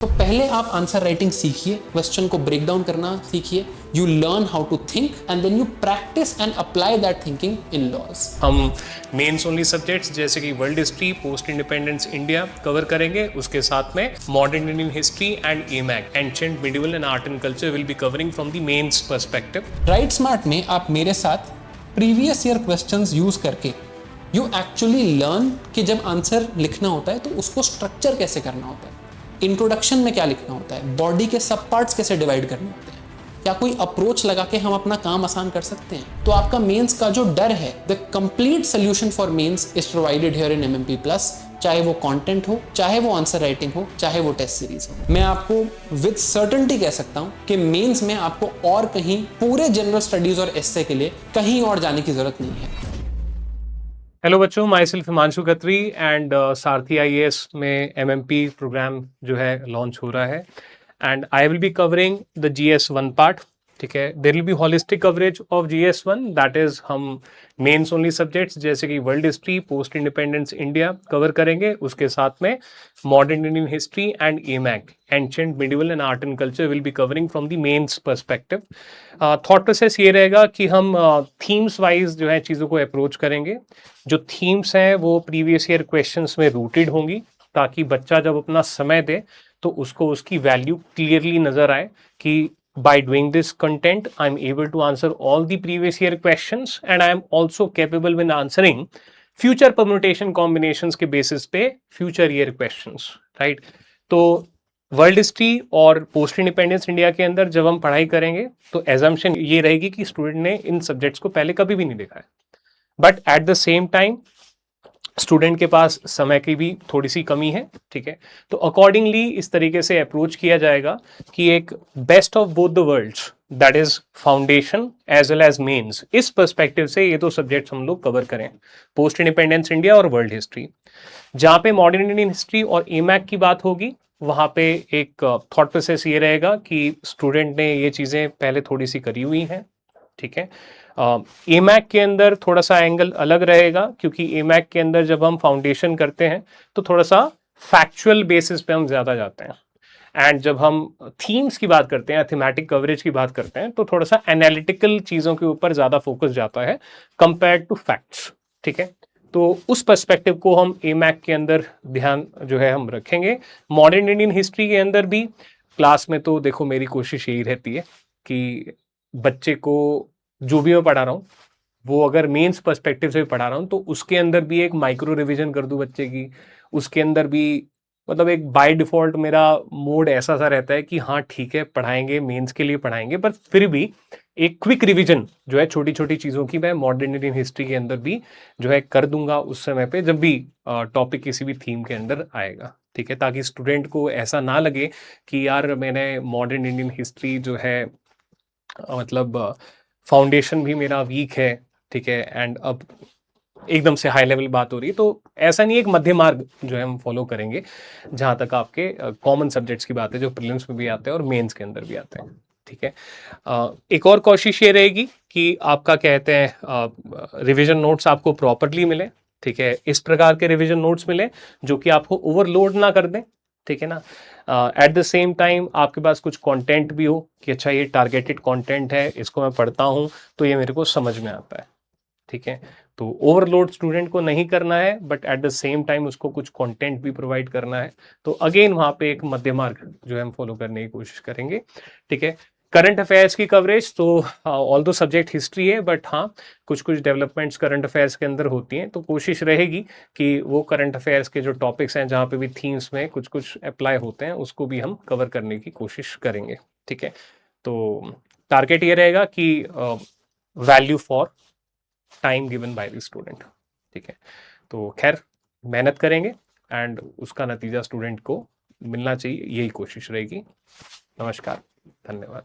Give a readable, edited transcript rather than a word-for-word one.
तो पहले आप आंसर राइटिंग सीखिए, क्वेश्चन को ब्रेक डाउन करना सीखिए, you learn how to think and then you practice and apply that thinking in laws. हम मेंस ओनली सब्जेक्ट्स जैसे कि world history, post independence India cover करेंगे। उसके साथ में मॉडर्न इंडियन हिस्ट्री एंड एमैक, ancient, medieval and art and culture will be covering from the mains perspective. Write smart में आप मेरे साथ प्रीवियस ईयर क्वेश्चंस यूज करके यू एक्चुअली लर्न कि जब आंसर लिखना होता है तो उसको स्ट्रक्चर कैसे करना होता है, इंट्रोडक्शन में क्या लिखना होता है, बॉडी के सब पार्ट्स कैसे डिवाइड करने होते हैं, क्या कोई अप्रोच लगा के हम अपना काम आसान कर सकते हैं। तो आपका मेंस का जो डर है, the complete solution for mains is provided here in MMP plus. चाहे वो कंटेंट हो, चाहे वो आंसर राइटिंग हो, चाहे वो टेस्ट सीरीज हो। मैं आपको विद सर्टेनिटी कह सकता हूं कि मेंस में आपको और कहीं पूरे जनरल स्टडीज और एस्से के लिए कहीं और जाने की जरूरत नहीं है। हेलो बच्चों, myself Himanshu Khatri and Sarathi IAS में एमएमपी प्रोग्राम जो है लॉन्च हो रहा है and I will be covering the GS1 part. ठीक है, there will be holistic coverage of GS1, that is हम मेंस ओनली सब्जेक्ट्स जैसे कि world history, post independence India cover करेंगे। उसके साथ में मॉडर्न इंडियन हिस्ट्री एंड एमैक, ancient, medieval and art and culture will be covering from the mains perspective. Thought process ये रहेगा कि हम थीम्स वाइज जो है चीज़ों को अप्रोच करेंगे। जो थीम्स हैं वो प्रीवियस ईयर क्वेश्चंस में रूटेड होंगी, ताकि बच्चा जब अपना समय दे तो उसको उसकी वैल्यू क्लियरली नजर आए कि by doing this content I'm able to answer all the previous year questions and I am also capable when answering future permutation combinations के basis पे future year questions, right? तो वर्ल्ड हिस्ट्री और post independence India के अंदर जब हम पढ़ाई करेंगे तो एजम्पशन ये रहेगी कि स्टूडेंट ने इन सब्जेक्ट्स को पहले कभी भी नहीं देखा है, but at the same time student के पास समय की भी थोड़ी सी कमी है। ठीक है, तो अकॉर्डिंगली इस तरीके से अप्रोच किया जाएगा कि एक best of both the worlds, that is foundation as well as mains, इस पर्सपेक्टिव से ये दो सब्जेक्ट्स हम लोग कवर करें, पोस्ट इंडिपेंडेंस इंडिया और वर्ल्ड हिस्ट्री। जहां पे मॉडर्न इंडियन हिस्ट्री और एमैक की बात होगी वहां पे एक थॉट प्रोसेस ये रहेगा कि स्टूडेंट ने ये चीजें पहले थोड़ी सी करी हुई हैं। ठीक है, एमैक के अंदर थोड़ा सा एंगल अलग रहेगा, क्योंकि एमैक के अंदर जब हम फाउंडेशन करते हैं तो थोड़ा सा फैक्चुअल बेसिस पे हम ज्यादा जाते हैं, एंड जब हम थीम्स की बात करते हैं, थीमेटिक कवरेज की बात करते हैं, तो थोड़ा सा एनालिटिकल चीजों के ऊपर ज्यादा फोकस जाता है कंपेयर टू फैक्ट्स। ठीक है, तो उस पर्सपेक्टिव को हम एमैक के अंदर ध्यान जो है हम रखेंगे। मॉडर्न इंडियन हिस्ट्री के अंदर भी क्लास में तो देखो मेरी कोशिश यही रहती है कि बच्चे को जो भी मैं पढ़ा रहा हूँ वो अगर मेंस पर्सपेक्टिव से पढ़ा रहा हूँ तो उसके अंदर भी एक माइक्रो रिवीजन कर दूं बच्चे की। उसके अंदर भी मतलब एक बाय डिफॉल्ट मेरा मोड ऐसा सा रहता है कि हाँ ठीक है पढ़ाएंगे, मेंस के लिए पढ़ाएंगे, पर फिर भी एक क्विक रिवीजन जो है छोटी छोटी चीज़ों की मैं मॉडर्न इंडियन हिस्ट्री के अंदर भी जो है कर दूंगा उस समय पे जब भी टॉपिक किसी भी थीम के अंदर आएगा। ठीक है, ताकि स्टूडेंट को ऐसा ना लगे कि यार मैंने मॉडर्न इंडियन हिस्ट्री जो है मतलब फाउंडेशन भी मेरा वीक है। ठीक है, एंड अब एकदम से हाई लेवल बात हो रही है, तो ऐसा नहीं, एक मध्य मार्ग जो है हम फॉलो करेंगे जहां तक आपके कॉमन सब्जेक्ट्स की बात है जो प्रीलिम्स में भी आते हैं और मेंस के अंदर भी आते हैं। ठीक है, एक और कोशिश ये रहेगी कि आपका कहते हैं रिवीजन नोट्स आपको प्रॉपरली मिले। ठीक है, इस प्रकार के रिवीजन नोट्स मिले जो कि आपको ओवरलोड ना कर दें। ठीक है ना, एट द सेम टाइम आपके पास कुछ कंटेंट भी हो कि अच्छा ये टारगेटेड कंटेंट है, इसको मैं पढ़ता हूँ तो ये मेरे को समझ में आता है। ठीक है, तो ओवरलोड स्टूडेंट को नहीं करना है, but at the same time उसको कुछ कंटेंट भी प्रोवाइड करना है। तो अगेन वहां पे एक मध्य मार्ग जो है हम फॉलो करने की कोशिश करेंगे। ठीक है, करंट अफेयर्स की कवरेज तो ऑल दो सब्जेक्ट हिस्ट्री है, बट हाँ कुछ कुछ डेवलपमेंट्स करंट अफेयर्स के अंदर होती हैं, तो कोशिश रहेगी कि वो करंट अफेयर्स के जो टॉपिक्स हैं जहाँ पे भी थीम्स में कुछ कुछ अप्लाई होते हैं उसको भी हम कवर करने की कोशिश करेंगे। ठीक है, तो टारगेट ये रहेगा कि value for time given by the student. ठीक है, तो खैर मेहनत करेंगे एंड उसका नतीजा स्टूडेंट को मिलना चाहिए, यही कोशिश रहेगी। नमस्कार, धन्यवाद।